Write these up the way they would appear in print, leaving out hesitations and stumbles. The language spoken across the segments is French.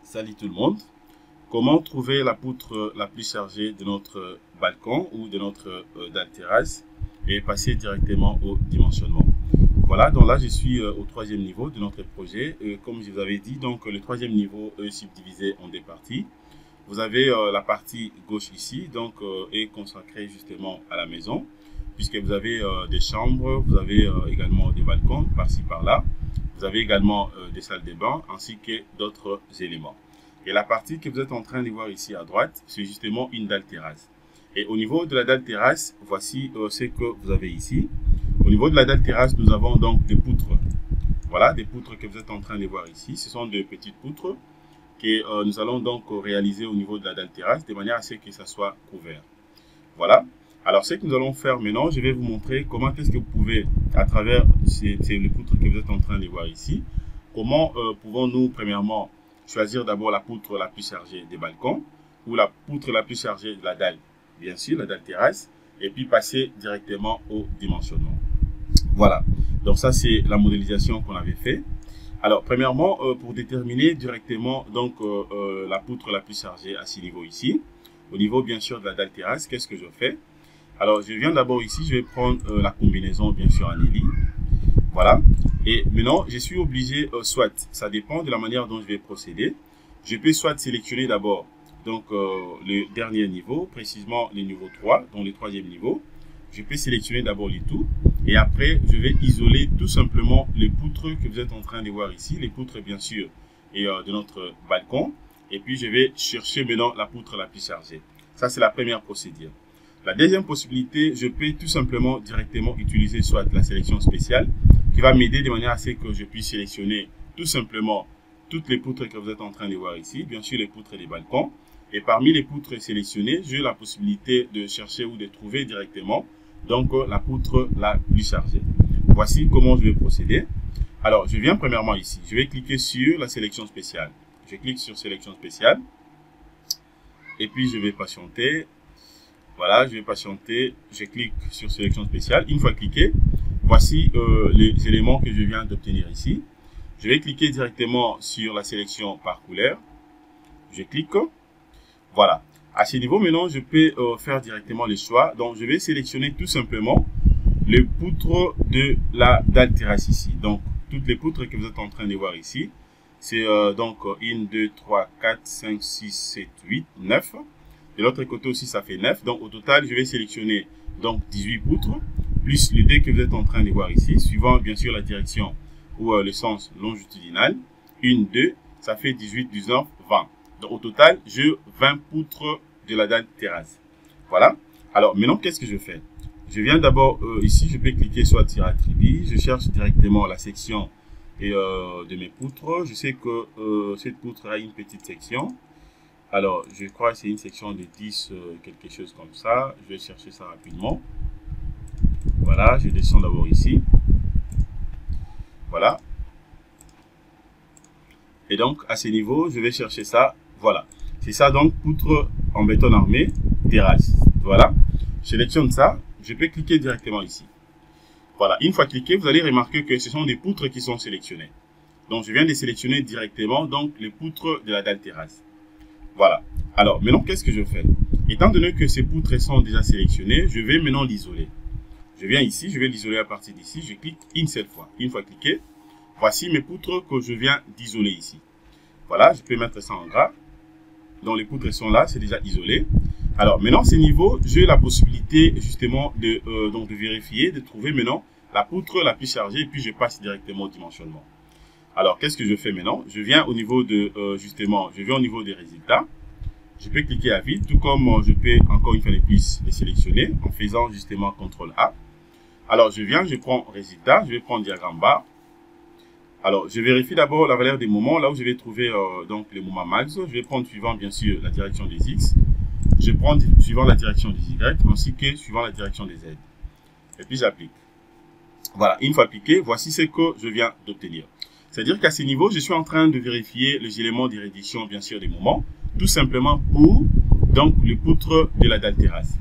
Salut tout le monde. Comment trouver la poutre la plus chargée de notre balcon ou de notre dalle terrasse et passer directement au dimensionnement. Voilà, donc là je suis au troisième niveau de notre projet. Comme je vous avais dit, donc le troisième niveau est subdivisé en deux parties. Vous avez la partie gauche ici, donc est consacrée justement à la maison, puisque vous avez des chambres, vous avez également des balcons par-ci par-là. Vous avez également des salles de bain ainsi que d'autres éléments. Et la partie que vous êtes en train de voir ici à droite, c'est justement une dalle terrasse. Et au niveau de la dalle terrasse, voici ce que vous avez ici. Au niveau de la dalle terrasse, nous avons donc des poutres. Voilà, des poutres que vous êtes en train de voir ici. Ce sont de petites poutres que nous allons donc réaliser au niveau de la dalle terrasse de manière à ce que ça soit couvert. Voilà. Alors, ce que nous allons faire maintenant, je vais vous montrer comment est-ce que vous pouvez, à travers les poutres que vous êtes en train de voir ici, comment pouvons-nous, premièrement, choisir d'abord la poutre la plus chargée des balcons ou la poutre la plus chargée de la dalle, bien sûr, la dalle terrasse, et puis passer directement au dimensionnement. Voilà. Donc, ça, c'est la modélisation qu'on avait fait. Alors, premièrement, pour déterminer directement donc la poutre la plus chargée à ce niveau ici, au niveau, bien sûr, de la dalle terrasse, qu'est-ce que je fais? Alors, je viens d'abord ici, je vais prendre la combinaison, bien sûr, en Eli. Voilà. Et maintenant, je suis obligé, soit, ça dépend de la manière dont je vais procéder. Je peux soit sélectionner d'abord donc le dernier niveau, précisément le niveau 3, donc le troisième niveau. Je peux sélectionner d'abord les tout. Et après, je vais isoler tout simplement les poutres que vous êtes en train de voir ici. Les poutres, bien sûr, et de notre balcon. Et puis, je vais chercher maintenant la poutre la plus chargée. Ça, c'est la première procédure. La deuxième possibilité, je peux tout simplement directement utiliser soit la sélection spéciale qui va m'aider de manière à ce que je puisse sélectionner tout simplement toutes les poutres que vous êtes en train de voir ici, bien sûr les poutres des balcons. Et parmi les poutres sélectionnées, j'ai la possibilité de chercher ou de trouver directement donc la poutre la plus chargée. Voici comment je vais procéder. Alors, je viens premièrement ici. Je vais cliquer sur la sélection spéciale. Je clique sur sélection spéciale. Et puis, je vais patienter. Voilà, je vais patienter, je clique sur sélection spéciale. Une fois cliqué, voici les éléments que je viens d'obtenir ici. Je vais cliquer directement sur la sélection par couleur. Je clique. Voilà. À ce niveau, maintenant, je peux faire directement les choix. Donc, je vais sélectionner tout simplement les poutres de la dalle terrasse ici. Donc, toutes les poutres que vous êtes en train de voir ici. C'est donc 1, 2, 3, 4, 5, 6, 7, 8, 9. De l'autre côté aussi, ça fait 9. Donc, au total, je vais sélectionner donc 18 poutres, plus les deux que vous êtes en train de voir ici, suivant bien sûr la direction ou le sens longitudinal. 1, 2, ça fait 18, 19, 20. Donc, au total, j'ai 20 poutres de la dalle terrasse. Voilà. Alors, maintenant, qu'est-ce que je fais? Je viens d'abord ici, je peux cliquer sur sur attribut. Je cherche directement la section de mes poutres. Je sais que cette poutre a une petite section. Alors, je crois que c'est une section de 10, quelque chose comme ça. Je vais chercher ça rapidement. Voilà, je descends d'abord ici. Voilà. Et donc, à ce niveau, je vais chercher ça. Voilà. C'est ça, donc, poutre en béton armé, terrasse. Voilà. Je sélectionne ça. Je peux cliquer directement ici. Voilà. Une fois cliqué, vous allez remarquer que ce sont des poutres qui sont sélectionnées. Donc, je viens de sélectionner directement, donc, les poutres de la dalle terrasse. Voilà. Alors, maintenant, qu'est-ce que je fais? Étant donné que ces poutres sont déjà sélectionnées, je vais maintenant l'isoler. Je viens ici, je vais l'isoler à partir d'ici. Je clique une seule fois. Une fois cliqué, voici mes poutres que je viens d'isoler ici. Voilà, je peux mettre ça en gras. Donc, les poutres sont là, c'est déjà isolé. Alors, maintenant, ces niveaux, j'ai la possibilité justement de vérifier, de trouver maintenant la poutre la plus chargée et puis je passe directement au dimensionnement. Alors, qu'est-ce que je fais maintenant? Je viens au niveau de, je viens au niveau des résultats. Je peux cliquer à vide, tout comme je peux encore une fois de plus les sélectionner en faisant justement CTRL A. Alors, je viens, je prends résultat, je vais prendre diagramme bar. Alors, je vérifie d'abord la valeur des moments, là où je vais trouver donc les moments max. Je vais prendre suivant bien sûr la direction des X. Je prends suivant la direction des Y, ainsi que suivant la direction des Z. Et puis, j'applique. Voilà, une fois appliqué, voici ce que je viens d'obtenir. C'est-à-dire qu'à ce niveau, je suis en train de vérifier les éléments d'érudition, bien sûr, des moments, tout simplement pour donc les poutres de la dalle terrasse.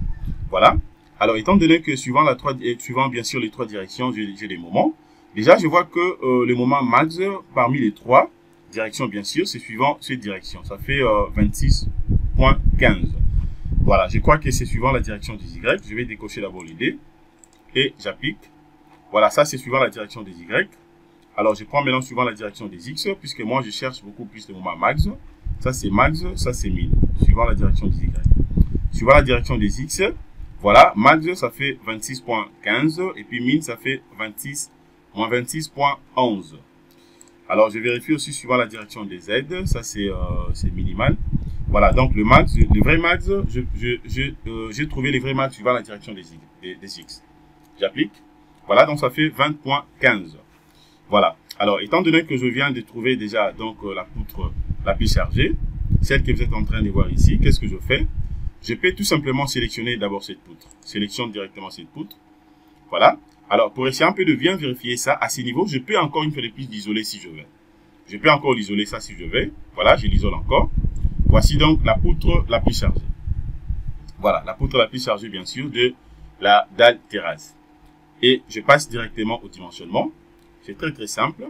Voilà. Alors, étant donné que suivant bien sûr les trois directions, j'ai des moments. Déjà, je vois que le moment max parmi les trois direction, bien sûr, c'est suivant cette direction. Ça fait 26.15. Voilà, je crois que c'est suivant la direction des Y. Je vais décocher d'abord l'idée et j'applique. Voilà, ça c'est suivant la direction des Y. Alors, je prends maintenant suivant la direction des X, puisque moi, je cherche beaucoup plus le moment max. Ça, c'est max, ça, c'est min, suivant la direction des Y. Suivant la direction des X, voilà, max, ça fait 26.15, et puis min, ça fait moins 26.11. Alors, je vérifie aussi suivant la direction des Z, ça, c'est minimal. Voilà, donc le max, le vrai max, j'ai trouvé les vrais max suivant la direction des X. J'applique. Voilà, donc ça fait 20.15. Voilà. Alors, étant donné que je viens de trouver déjà donc la poutre la plus chargée, celle que vous êtes en train de voir ici, qu'est-ce que je fais? Je peux tout simplement sélectionner d'abord cette poutre. Sélectionne directement cette poutre. Voilà. Alors, pour essayer un peu de bien vérifier ça, à ce niveau, je peux encore une fois de plus l'isoler si je veux. Je peux encore l'isoler ça si je veux. Voilà, je l'isole encore. Voici donc la poutre la plus chargée. Voilà, la poutre la plus chargée, bien sûr, de la dalle terrasse. Et je passe directement au dimensionnement. C'est très très simple.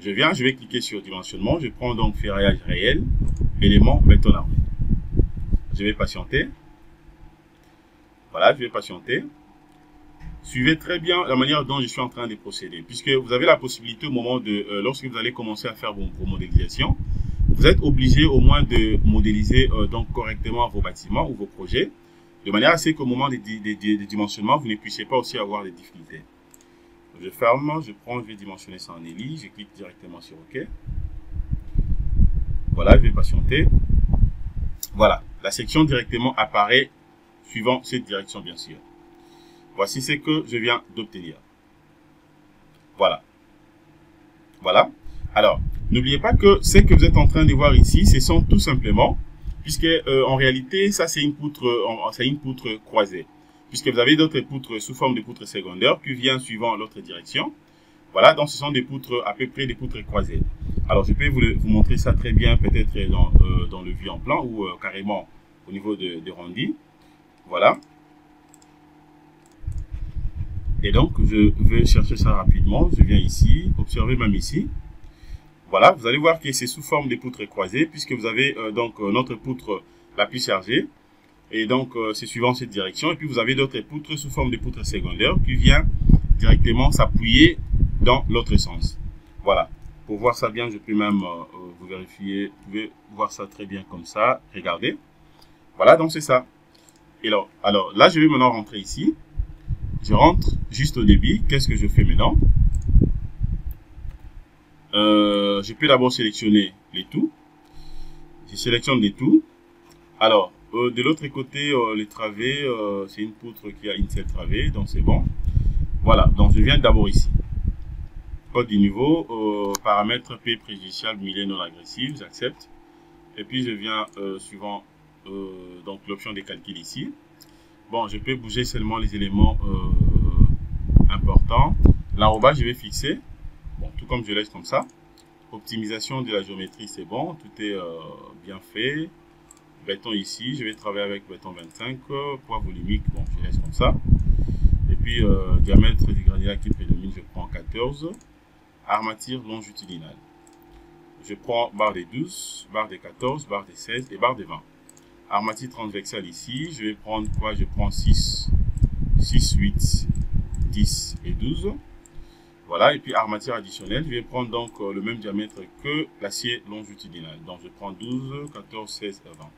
Je vais cliquer sur dimensionnement. Je prends donc ferraillage réel, élément béton armé. Je vais patienter. Voilà, je vais patienter. Suivez très bien la manière dont je suis en train de procéder, puisque vous avez la possibilité au moment de, lorsque vous allez commencer à faire vos modélisations, vous êtes obligé au moins de modéliser donc correctement vos bâtiments ou vos projets, de manière à ce qu'au moment des dimensionnements, vous ne puissiez pas aussi avoir des difficultés. Je ferme, je vais dimensionner ça en ELI, je clique directement sur OK. Voilà, je vais patienter. Voilà, la section directement apparaît suivant cette direction, bien sûr. Voici ce que je viens d'obtenir. Voilà. Voilà. Alors, n'oubliez pas que ce que vous êtes en train de voir ici, ce sont tout simplement, puisque en réalité, ça c'est une poutre croisée. Puisque vous avez d'autres poutres sous forme de poutres secondaires qui viennent suivant l'autre direction. Voilà, donc ce sont des poutres, à peu près des poutres croisées. Alors, je peux vous montrer ça très bien, peut-être dans le vue en plan ou carrément au niveau de rondi. Voilà. Et donc, je vais chercher ça rapidement. Je viens ici, observez même ici. Voilà, vous allez voir que c'est sous forme de poutres croisées, puisque vous avez donc notre poutre la plus chargée. Et donc, c'est suivant cette direction. Et puis, vous avez d'autres poutres sous forme de poutres secondaires qui viennent directement s'appuyer dans l'autre sens. Voilà. Pour voir ça bien, je peux même vous vérifier. Vous pouvez voir ça très bien comme ça. Regardez. Voilà, donc c'est ça. Et alors, là, je vais maintenant rentrer ici. Je rentre juste au débit. Qu'est-ce que je fais maintenant? Je peux d'abord sélectionner les tout. Je sélectionne les tout. Alors, de l'autre côté, les travées, c'est une poutre qui a une seule travée, donc c'est bon. Voilà, donc je viens d'abord ici. Code du niveau, paramètres P préjudiciable, millet non agressif, j'accepte. Et puis je viens suivant donc l'option des calculs ici. Bon, je peux bouger seulement les éléments importants. L'arrobas, je vais fixer. Bon, tout comme je laisse comme ça. Optimisation de la géométrie, c'est bon. Tout est bien fait. Béton ici, je vais travailler avec béton 25. Poids volumique, bon, je laisse comme ça. Et puis, diamètre du granulat qui prédomine, je prends 14. Armature longitudinale. Je prends barre des 12, barre des 14, barre des 16 et barre des 20. Armature transversale ici, je vais prendre quoi? Je prends 6, 8, 10 et 12. Voilà, et puis armature additionnelle, je vais prendre donc le même diamètre que l'acier longitudinal. Donc je prends 12, 14, 16 et 20.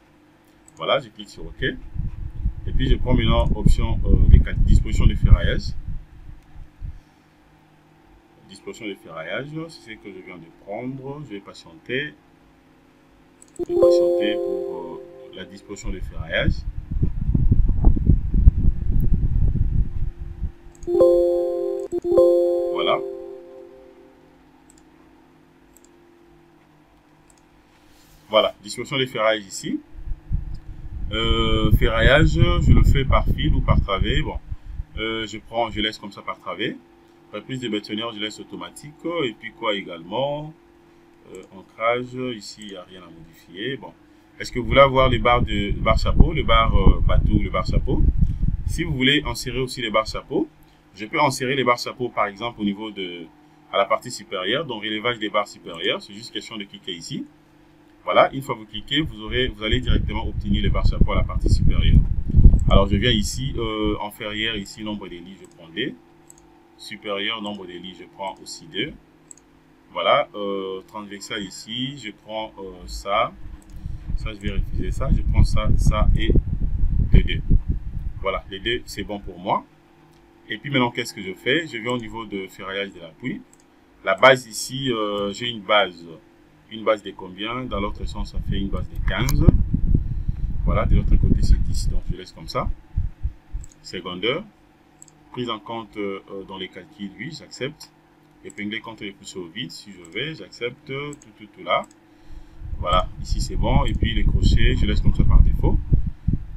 Voilà, je clique sur OK. Et puis je prends maintenant option disposition de ferraillage. Disposition de ferraillage, c'est ce que je viens de prendre. Je vais patienter. Je vais patienter pour la disposition de ferraillage. Voilà. Voilà, disposition de ferraillage ici. Ferraillage, je le fais par fil ou par travée. Bon, je laisse comme ça par travée. Reprise de bétonnière, je laisse automatique. Et puis quoi également? Ancrage, ici il n'y a rien à modifier. Bon, est-ce que vous voulez avoir les barres de chapeau, les barres bateau, les barres chapeau? Si vous voulez insérer aussi les barres chapeau, je peux insérer les barres chapeau par exemple au niveau de à la partie supérieure, donc relevage des barres supérieures. C'est juste question de cliquer ici. Voilà, une fois que vous cliquez, vous allez directement obtenir les barres chapeau à la partie supérieure. Alors je viens ici, inférieur, ici nombre des lits, je prends D. Supérieur, nombre des lits, je prends aussi 2. Voilà, transversal ici, je prends ça. Ça, je vais refuser ça. Je prends ça, ça et les 2. Voilà, les 2, c'est bon pour moi. Et puis maintenant, qu'est-ce que je fais? Je viens au niveau de ferraillage de l'appui. La base ici, j'ai une base. Une base de combien? Dans l'autre sens, ça fait une base de 15. Voilà, de l'autre côté, c'est 10. Donc, je laisse comme ça. Secondaire. Prise en compte dans les calculs, oui, j'accepte. Épingler contre les pouces au vide, si je vais, j'accepte tout là. Voilà, ici c'est bon. Et puis les crochets, je laisse comme ça par défaut.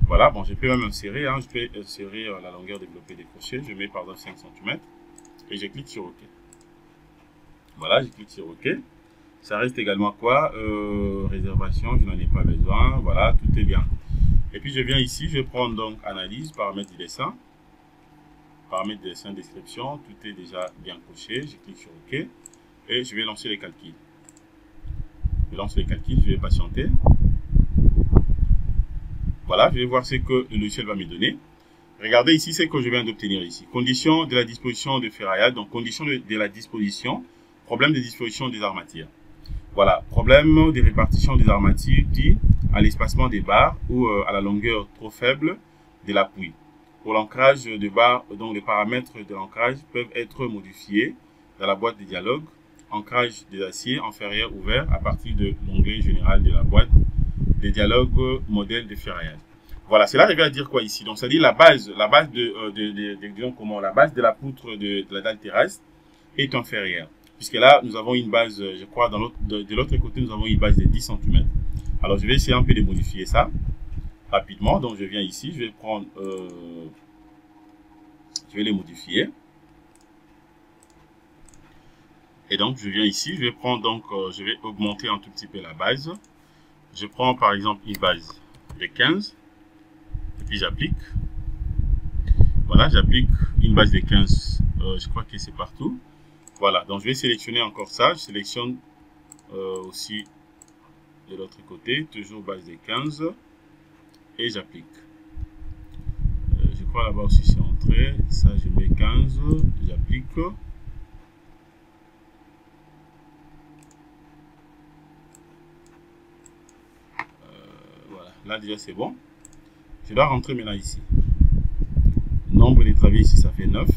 Voilà, bon, je peux même insérer, hein, je peux insérer la longueur développée des crochets. Je mets par exemple 5 cm et je clique sur OK. Voilà, je clique sur OK. Ça reste également quoi? Réservation, je n'en ai pas besoin. Voilà, tout est bien. Et puis je viens ici, je prends donc analyse, paramètres du dessin. Paramètres de dessin, description, tout est déjà bien coché. Je clique sur OK et je vais lancer les calculs. Je lance les calculs, je vais patienter. Voilà, je vais voir ce que le logiciel va me donner. Regardez ici ce que je viens d'obtenir ici. Condition de la disposition de ferraillage, donc condition de la disposition, problème de disposition des armatures. Voilà, problème de répartition des armatures dû à l'espacement des barres ou à la longueur trop faible de l'appui. Pour l'ancrage de barres, donc les paramètres de l'ancrage peuvent être modifiés dans la boîte de dialogue. Ancrage des aciers inférieurs ouverts à partir de l'onglet général de la boîte de dialogue modèle de ferraillage. Voilà, cela revient à dire quoi ici? Donc, c'est-à-dire la base de la poutre de la dalle terrestre est inférieure. Puisque là, nous avons une base, je crois, de l'autre côté, nous avons une base de 10 cm. Alors, je vais essayer un peu de modifier ça rapidement. Donc, je viens ici, je vais prendre, je vais les modifier. Et donc, je viens ici, je vais prendre, donc, je vais augmenter un tout petit peu la base. Je prends, par exemple, une base de 15. Et puis, j'applique. Voilà, j'applique une base de 15. Je crois que c'est partout. Voilà, donc je vais sélectionner encore ça. Je sélectionne aussi de l'autre côté, toujours base de 15. Et j'applique. Je crois là-bas aussi c'est entré. Ça, je mets 15. J'applique. Voilà, là déjà c'est bon. Je dois rentrer maintenant ici. Nombre de travées ici, ça fait 9.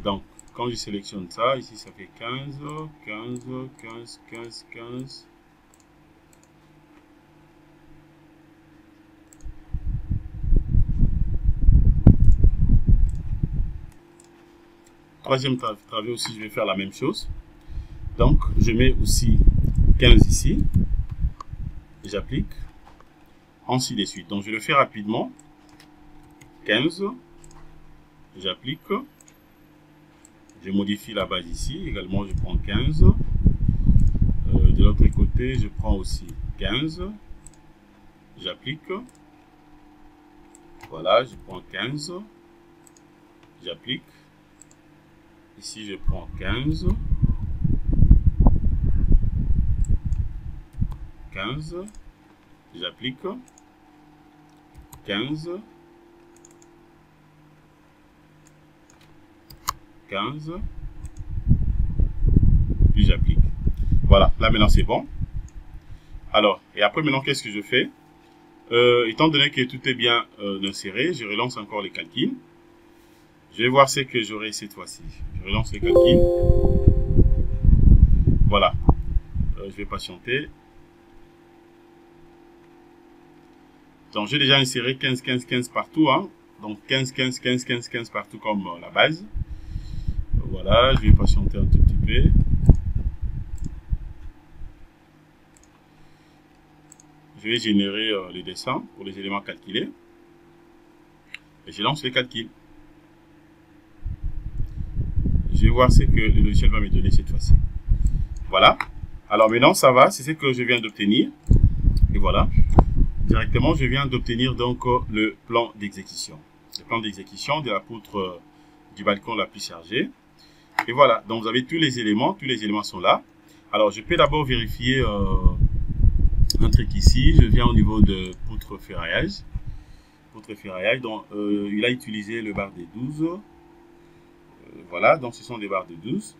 Donc, quand je sélectionne ça, ici ça fait 15, 15, 15, 15, 15. Troisième travée aussi, je vais faire la même chose. Donc, je mets aussi 15 ici. J'applique. Ainsi de suite. Donc, je le fais rapidement. 15. J'applique. Je modifie la base ici. Également, je prends 15. De l'autre côté, je prends aussi 15. J'applique. Voilà, je prends 15. J'applique. Ici, je prends 15. 15. J'applique. 15. 15. Puis j'applique. Voilà, là maintenant c'est bon. Alors, et après maintenant qu'est-ce que je fais? Étant donné que tout est bien inséré, je relance encore les calculs. Je vais voir ce que j'aurai cette fois-ci. Je relance les calculs. Voilà. Je vais patienter. Donc j'ai déjà inséré 15, 15, 15 partout. Hein. Donc 15, 15, 15, 15, 15 partout comme la base. Voilà, je vais patienter un tout petit peu. Je vais générer les dessins pour les éléments calculés. Et je lance les calculs. Je vais voir ce que le logiciel va me donner cette fois-ci. Voilà. Alors maintenant, ça va. C'est ce que je viens d'obtenir. Et voilà. Directement, je viens d'obtenir donc le plan d'exécution. Le plan d'exécution de la poutre du balcon la plus chargée. Et voilà, donc vous avez tous les éléments sont là. Alors je peux d'abord vérifier un truc ici. Je viens au niveau de poutre ferraillage. Donc il a utilisé le bar des 12. Voilà, donc ce sont des barres de 12.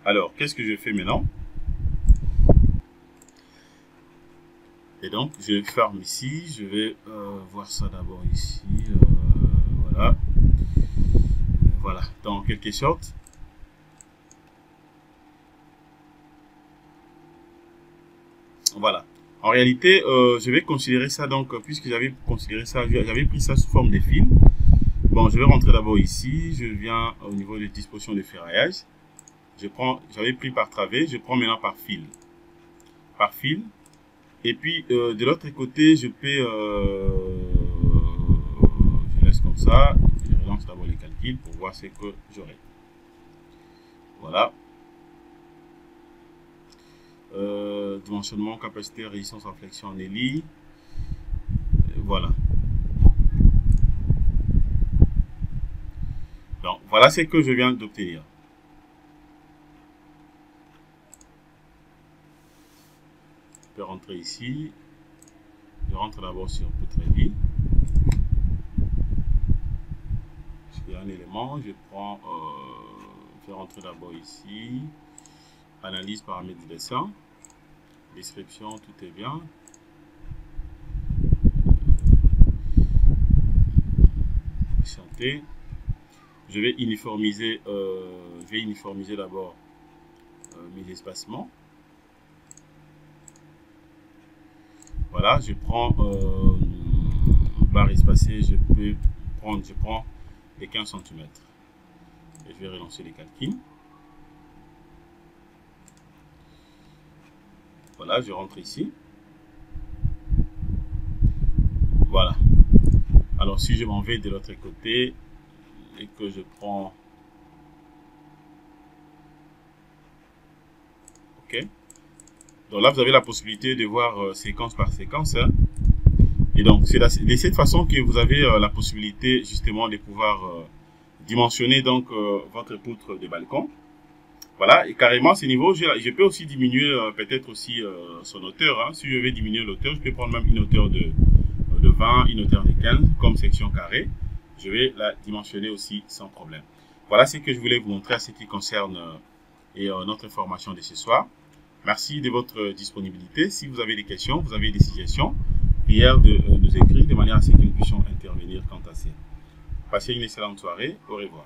Alors, qu'est-ce que je fais maintenant? Et donc, je ferme ici. Je vais voir ça d'abord ici. Voilà. Voilà, dans quelque sorte. Voilà. En réalité, je vais considérer ça, donc, puisque j'avais considéré ça, j'avais pris ça sous forme de fil. Bon, je vais rentrer d'abord ici. Je viens au niveau des dispositions de ferraillage. J'avais pris par travers, je prends maintenant par fil. Par fil. Et puis, de l'autre côté, je peux... je laisse comme ça. Je relance d'abord les calculs pour voir ce que j'aurai. Voilà. Dimensionnement, capacité, résistance en flexion en hélice. Voilà. Donc, voilà ce que je viens d'obtenir. Je peux rentrer ici. Je rentre d'abord sur poutre hélice. Je fais un élément. Je prends... je vais rentrer d'abord ici. Analyse, paramètres du dessin. Description, tout est bien. Santé. Je vais uniformiser d'abord mes espacements. Voilà, je prends barre espacée, je prends les 15 cm. Et je vais relancer les calculs. Voilà, je rentre ici. Voilà. Alors, si je m'en vais de l'autre côté et que je prends... OK. Donc là, vous avez la possibilité de voir séquence par séquence. Hein. Et donc, c'est de cette façon que vous avez la possibilité justement de pouvoir dimensionner donc votre poutre de balcon. Voilà, et carrément, ce niveau, je peux aussi diminuer peut-être aussi son hauteur. Hein. Si je vais diminuer l'hauteur, je peux prendre même une hauteur de 20, une hauteur de 15 comme section carrée. Je vais la dimensionner aussi sans problème. Voilà ce que je voulais vous montrer à ce qui concerne notre formation de ce soir. Merci de votre disponibilité. Si vous avez des questions, vous avez des suggestions, prière de nous écrire de manière à ce que nous puissions intervenir quant à ça. Passez une excellente soirée. Au revoir.